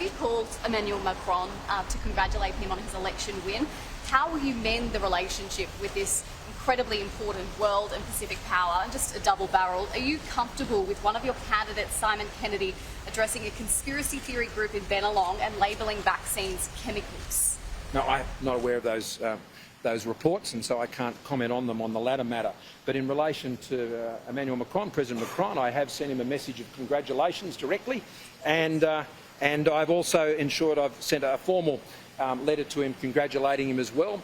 you called Emmanuel Macron to congratulate him on his election win. How will you mend the relationship with this incredibly important world and Pacific power, just a double barrel? Are you comfortable with one of your candidates, Simon Kennedy, addressing a conspiracy theory group in Benelong and labelling vaccines chemicals? No, I'm not aware of those reports, and so I can't comment on them on the latter matter. But in relation to Emmanuel Macron, President Macron, I have sent him a message of congratulations directly, and I've also ensured I've sent a formal letter to him congratulating him as well.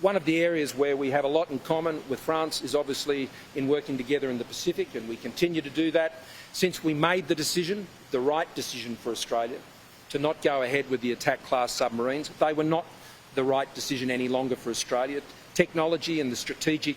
One of the areas where we have a lot in common with France is obviously in working together in the Pacific, and we continue to do that. Since we made the decision, the right decision for Australia, to not go ahead with the attack class submarines, they were not the right decision any longer for Australia. Technology and the strategic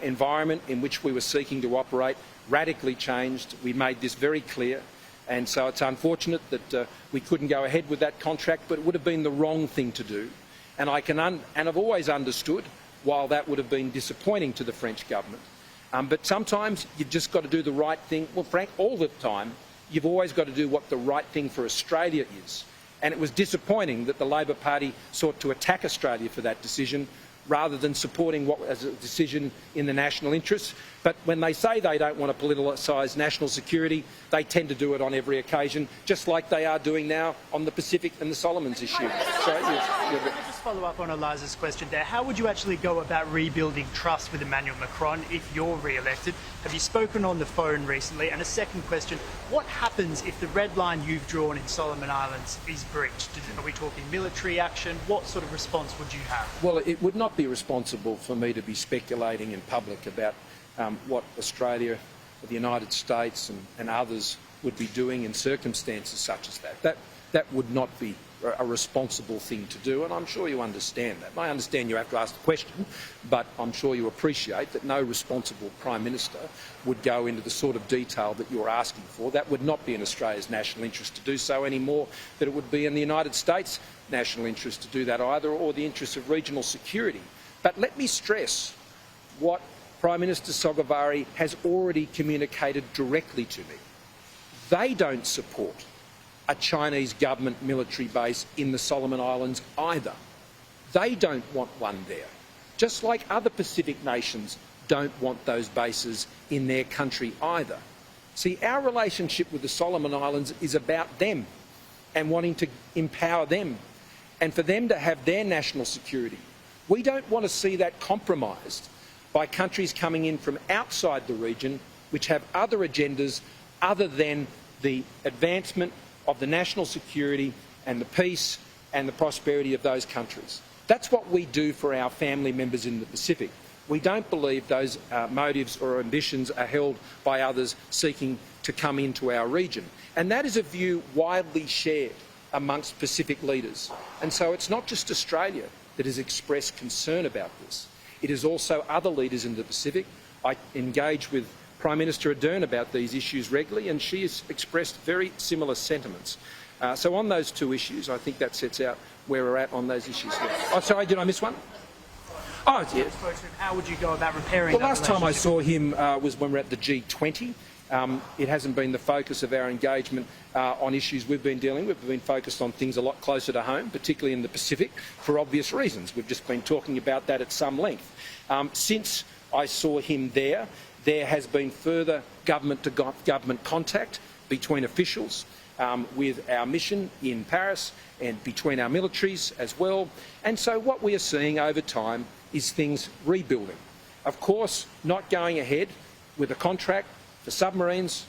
environment in which we were seeking to operate radically changed. We made this very clear. And so it's unfortunate that we couldn't go ahead with that contract, but it would have been the wrong thing to do. And I've always understood, while that would have been disappointing to the French government, but sometimes you've just got to do the right thing. Well, Frank, all the time, you've always got to do what the right thing for Australia is. And it was disappointing that the Labor Party sought to attack Australia for that decision, rather than supporting what was a decision in the national interest. But when they say they don't want to politicise national security, they tend to do it on every occasion, just like they are doing now on the Pacific and the Solomons issue. So, Let me just follow up on Eliza's question there. How would you actually go about rebuilding trust with Emmanuel Macron if you're re-elected? Have you spoken on the phone recently? And a second question, what happens if the red line you've drawn in Solomon Islands is breached? Are we talking military action? What sort of response would you have? Well, it would not be responsible for me to be speculating in public about what Australia, the United States and others would be doing in circumstances such as that. That would not be a responsible thing to do, and I'm sure you understand that. I understand you have to ask the question, but I'm sure you appreciate that no responsible Prime Minister would go into the sort of detail that you're asking for. That would not be in Australia's national interest to do so any more than it would be in the United States' national interest to do that either, or the interests of regional security. But let me stress what Prime Minister Sogavare has already communicated directly to me. They don't support a Chinese government military base in the Solomon Islands either. They don't want one there, just like other Pacific nations don't want those bases in their country either. See, our relationship with the Solomon Islands is about them and wanting to empower them and for them to have their national security. We don't want to see that compromised by countries coming in from outside the region which have other agendas other than the advancement of the national security and the peace and the prosperity of those countries. That's what we do for our family members in the Pacific. We don't believe those motives or ambitions are held by others seeking to come into our region. And that is a view widely shared amongst Pacific leaders. And so it's not just Australia that has expressed concern about this. It is also other leaders in the Pacific. I engage with Prime Minister Ardern about these issues regularly, and she has expressed very similar sentiments. So on those two issues, I think that sets out where we're at on those issues. Oh, sorry, did I miss one? Oh, yeah. How would you go about repairing that? Well, last time I saw him was when we were at the G20. It hasn't been the focus of our engagement on issues we've been dealing with. We've been focused on things a lot closer to home, particularly in the Pacific, for obvious reasons. We've just been talking about that at some length. Since I saw him there has been further government-to-government contact between officials with our mission in Paris and between our militaries as well. And so what we are seeing over time is things rebuilding. Of course, not going ahead with a contract for submarines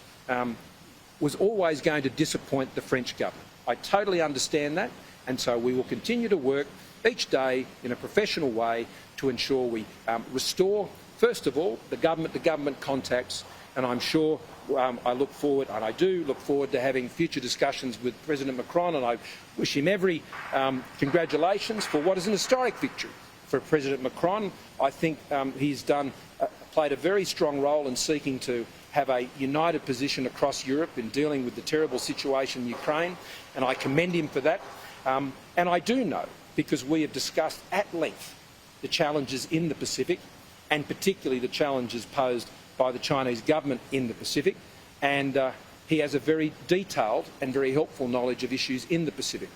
was always going to disappoint the French government. I totally understand that, and so we will continue to work each day in a professional way to ensure we restore, first of all, the government-to-government contacts, and I'm sure I look forward, and I do look forward to having future discussions with President Macron, and I wish him every congratulations for what is an historic victory for President Macron. I think he's played a very strong role in seeking to have a united position across Europe in dealing with the terrible situation in Ukraine, and I commend him for that. And I do know, because we have discussed at length the challenges in the Pacific, and particularly the challenges posed by the Chinese government in the Pacific, and he has a very detailed and very helpful knowledge of issues in the Pacific.